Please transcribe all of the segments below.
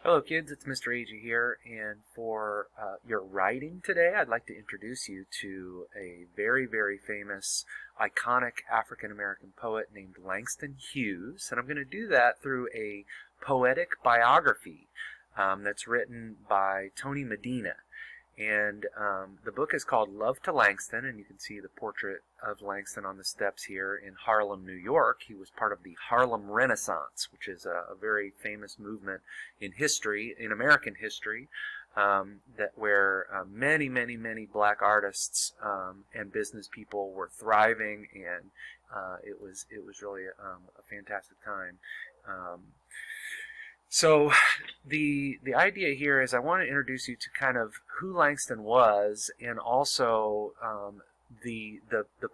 Hello kids, it's Mr. Agee here, and for your writing today, I'd like to introduce you to a very, very famous, iconic African-American poet named Langston Hughes, and I'm going to do that through a poetic biography that's written by Tony Medina. And the book is called Love to Langston, and you can see the portrait of Langston on the steps here in Harlem, New York. He was part of the Harlem Renaissance, which is a very famous movement in history, in American history, where many, many, many black artists and business people were thriving, and it was really a fantastic time. So the idea here is I want to introduce you to kind of who Langston was, and also the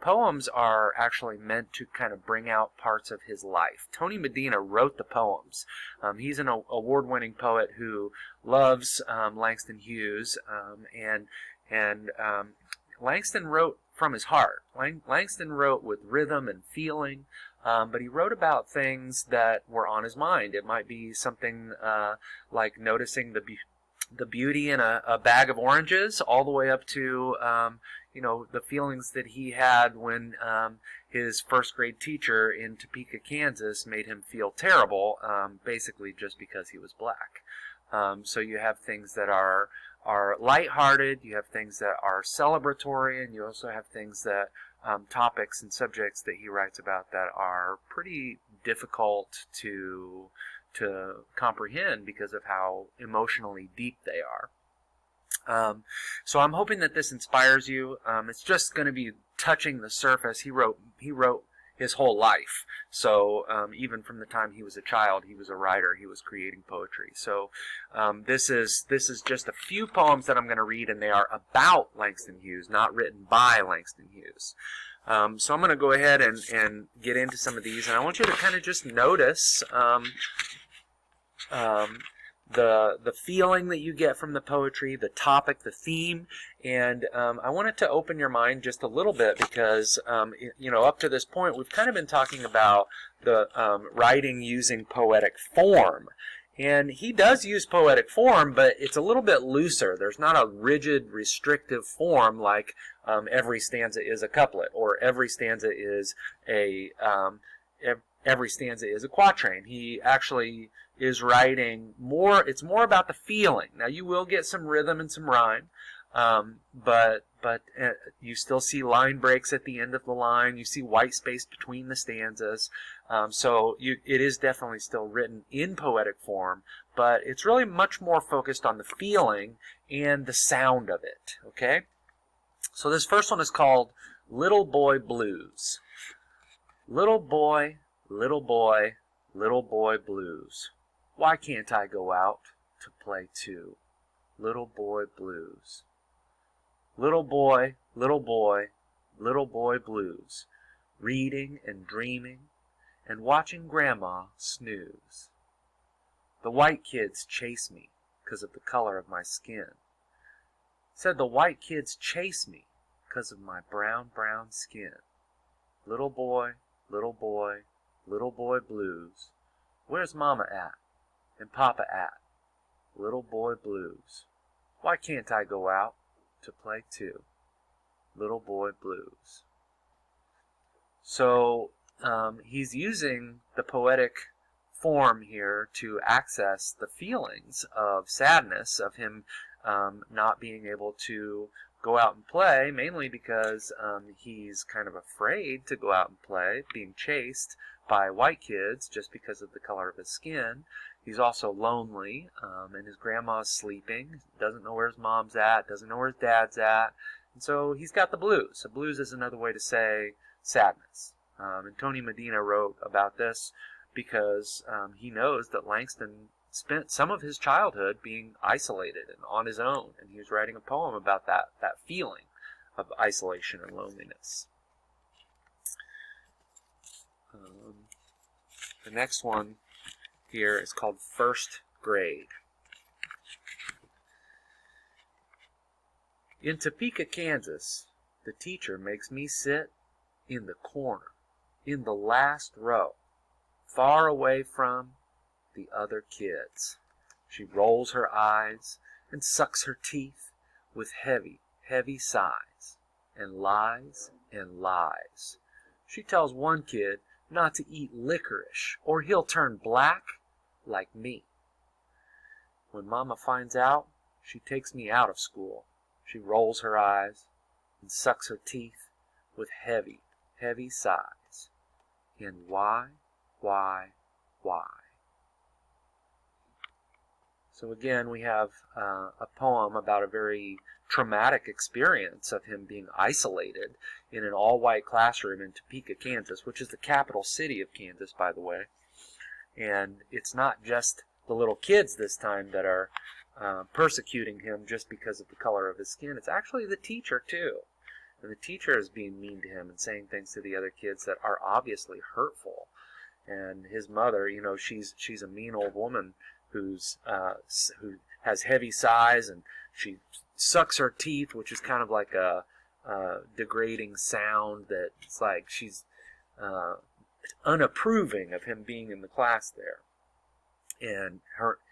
poems are actually meant to kind of bring out parts of his life. Tony Medina wrote the poems. He's an award-winning poet who loves Langston Hughes, and Langston wrote from his heart. Langston wrote with rhythm and feeling. But he wrote about things that were on his mind. It might be something like noticing the beauty in a bag of oranges, all the way up to the feelings that he had when his first grade teacher in Topeka, Kansas, made him feel terrible, basically just because he was black. So you have things that are lighthearted, you have things that are celebratory, and you also have things that topics and subjects that he writes about that are pretty difficult to comprehend because of how emotionally deep they are. So I'm hoping that this inspires you. It's just going to be touching the surface. He wrote his whole life. So even from the time he was a child, he was a writer. He was creating poetry. So this is just a few poems that I'm going to read, and they are about Langston Hughes, not written by Langston Hughes. So I'm going to go ahead and get into some of these, and I want you to kind of just notice the feeling that you get from the poetry, the topic, the theme, and I wanted to open your mind just a little bit because up to this point we've kind of been talking about the writing using poetic form. And he does use poetic form, but it's a little bit looser. There's not a rigid, restrictive form like every stanza is a couplet, or every stanza is a quatrain. He actually is writing more. It's more about the feeling. Now you will get some rhythm and some rhyme, but you still see line breaks at the end of the line. You see white space between the stanzas. So it is definitely still written in poetic form, but it's really much more focused on the feeling and the sound of it. Okay? So this first one is called Little Boy Blues. Little boy, little boy, little boy blues. Why can't I go out to play too? Little boy blues. Little boy, little boy, little boy blues. Reading and dreaming and watching Grandma snooze. The white kids chase me 'cause of the color of my skin. Said the white kids chase me 'cause of my brown, brown skin. Little boy, little boy, little boy blues. Where's Mama at? And Papa at? Little boy blues. Why can't I go out to play too? Little boy blues. So he's using the poetic form here to access the feelings of sadness, of him not being able to go out and play, mainly because he's kind of afraid to go out and play, being chased by white kids just because of the color of his skin. He's also lonely, and his grandma's sleeping, doesn't know where his mom's at, doesn't know where his dad's at, and so he's got the blues. The blues is another way to say sadness. And Tony Medina wrote about this because he knows that Langston spent some of his childhood being isolated and on his own, and he was writing a poem about that feeling of isolation and loneliness. The next one here is called First Grade. In Topeka, Kansas, the teacher makes me sit in the corner, in the last row, far away from the other kids. She rolls her eyes and sucks her teeth with heavy, heavy sighs, and lies and lies. She tells one kid not to eat licorice or he'll turn black like me. When Mama finds out, she takes me out of school. She rolls her eyes and sucks her teeth with heavy, heavy sighs. And why? So again, we have a poem about a very traumatic experience of him being isolated in an all-white classroom in Topeka, Kansas, which is the capital city of Kansas, by the way. And it's not just the little kids this time that are persecuting him just because of the color of his skin. It's actually the teacher, too. And the teacher is being mean to him and saying things to the other kids that are obviously hurtful. And his mother, you know, she's a mean old woman who has heavy sighs, and she sucks her teeth, which is kind of like a degrading sound that it's like she's unapproving of him being in the class there. And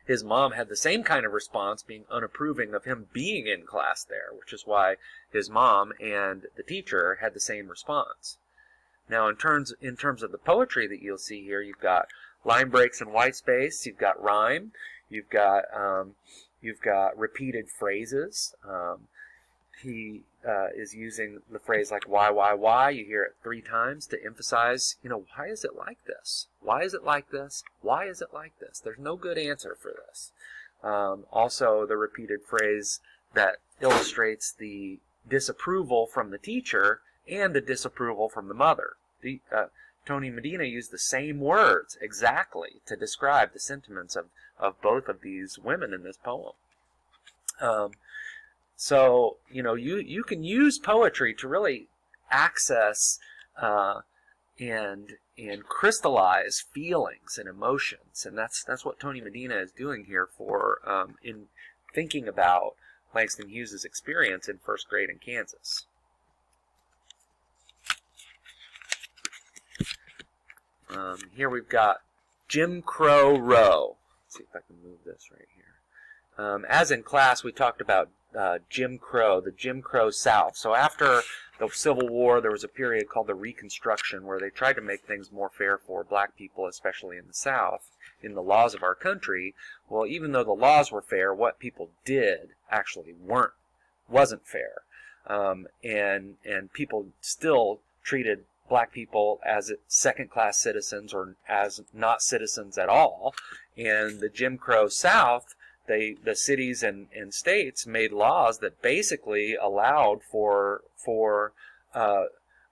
his mom had the same kind of response, being unapproving of him being in class there, which is why his mom and the teacher had the same response. Now, in terms of the poetry that you'll see here, you've got line breaks and white space, you've got rhyme, you've got repeated phrases. He is using the phrase like why. You hear it 3 times to emphasize, you know, why is it like this? Why is it like this? Why is it like this? There's no good answer for this. Also, the repeated phrase that illustrates the disapproval from the teacher and the disapproval from the mother. Tony Medina used the same words exactly to describe the sentiments of both of these women in this poem. So, you know, you can use poetry to really access and crystallize feelings and emotions, and that's what Tony Medina is doing here for in thinking about Langston Hughes' experience in first grade in Kansas. Here we've got Jim Crow Row. Let's see if I can move this right here. As in class, we talked about Jim Crow, the Jim Crow South. So after the Civil War, there was a period called the Reconstruction where they tried to make things more fair for black people, especially in the South, in the laws of our country. Well, even though the laws were fair, what people did actually wasn't fair. And people still treated black people as second-class citizens or as not citizens at all. And the Jim Crow South, the cities and states made laws that basically allowed for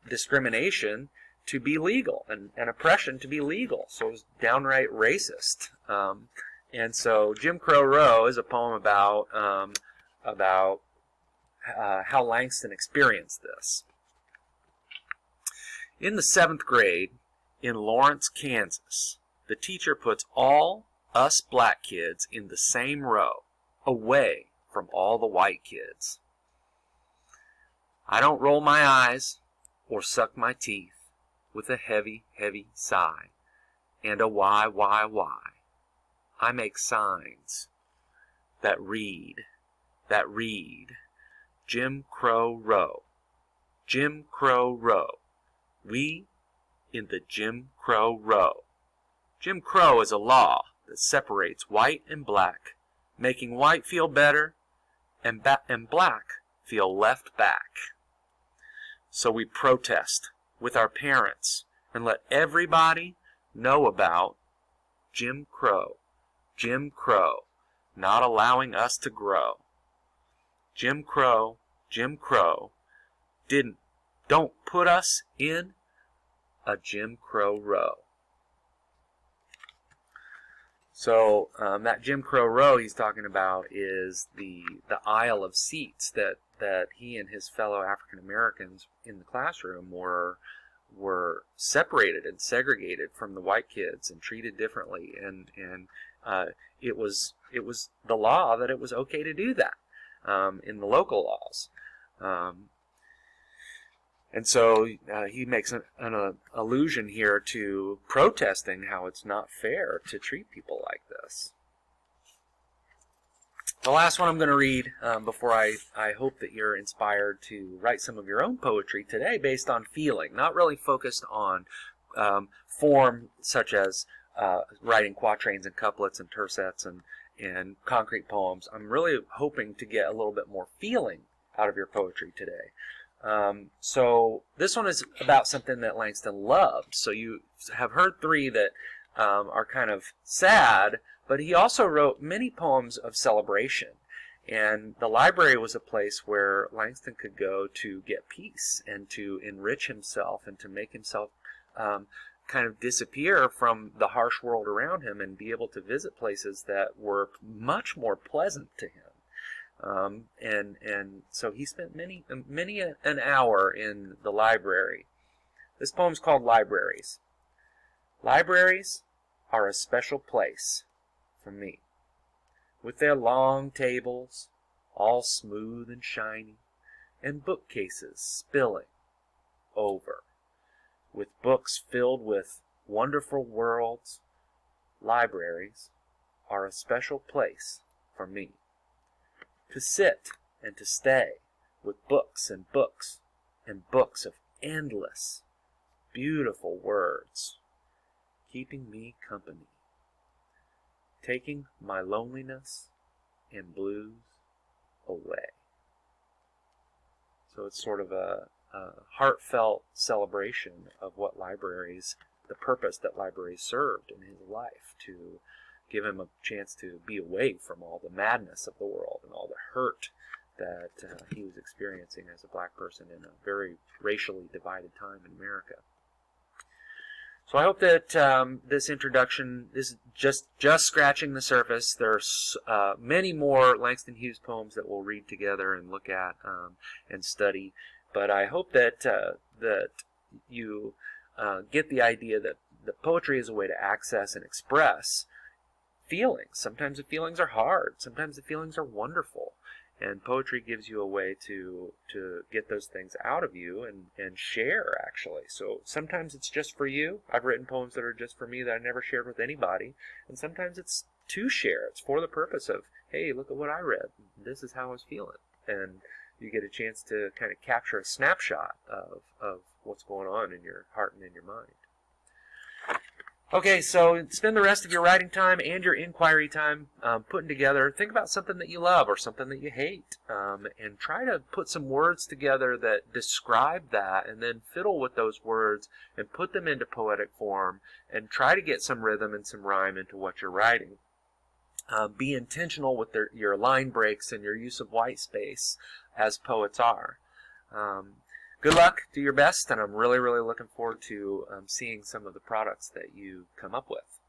discrimination to be legal and oppression to be legal. So it was downright racist. And so Jim Crow Row is a poem about how Langston experienced this. In the 7th grade in Lawrence, Kansas, the teacher puts all us black kids in the same row, away from all the white kids. I don't roll my eyes or suck my teeth with a heavy, heavy sigh and a why. I make signs that read, Jim Crow Row, Jim Crow Row. We in the Jim Crow Row. Jim Crow is a law that separates white and black, making white feel better and black feel left back. So we protest with our parents and let everybody know about Jim Crow not allowing us to grow. Jim Crow, don't put us in a Jim Crow row. So that Jim Crow row he's talking about is the aisle of seats that he and his fellow African Americans in the classroom were separated and segregated from the white kids and treated differently, and it was the law that it was okay to do that in the local laws. And so he makes an allusion here to protesting how it's not fair to treat people like this. The last one I'm going to read before I hope that you're inspired to write some of your own poetry today based on feeling, not really focused on form such as writing quatrains and couplets and tercets and concrete poems. I'm really hoping to get a little bit more feeling out of your poetry today. So this one is about something that Langston loved. So you have heard three that are kind of sad, but he also wrote many poems of celebration. And the library was a place where Langston could go to get peace and to enrich himself and to make himself kind of disappear from the harsh world around him and be able to visit places that were much more pleasant to him. And so he spent many an hour in the library. This poem's called Libraries. Libraries are a special place for me, with their long tables, all smooth and shiny, and bookcases spilling over, with books filled with wonderful worlds. Libraries are a special place for me, to sit and to stay with books and books and books of endless, beautiful words, keeping me company, taking my loneliness and blues away. So it's sort of a heartfelt celebration of what libraries, the purpose that libraries served in his life, to give him a chance to be away from all the madness of the world and all the hurt that he was experiencing as a black person in a very racially divided time in America. So I hope that this introduction is just scratching the surface. There's many more Langston Hughes poems that we'll read together and look at and study. But I hope that that you get the idea that poetry is a way to access and express feelings. Sometimes the feelings are hard. Sometimes the feelings are wonderful. And poetry gives you a way to get those things out of you and share, actually. So sometimes it's just for you. I've written poems that are just for me that I never shared with anybody. And sometimes it's to share. It's for the purpose of, hey, look at what I read. This is how I was feeling. And you get a chance to kind of capture a snapshot of what's going on in your heart and in your mind. Okay, so spend the rest of your writing time and your inquiry time putting together. Think about something that you love or something that you hate, and try to put some words together that describe that, and then fiddle with those words and put them into poetic form, and try to get some rhythm and some rhyme into what you're writing. Be intentional with your line breaks and your use of white space, as poets are. Good luck, do your best, and I'm really looking forward to seeing some of the products that you come up with.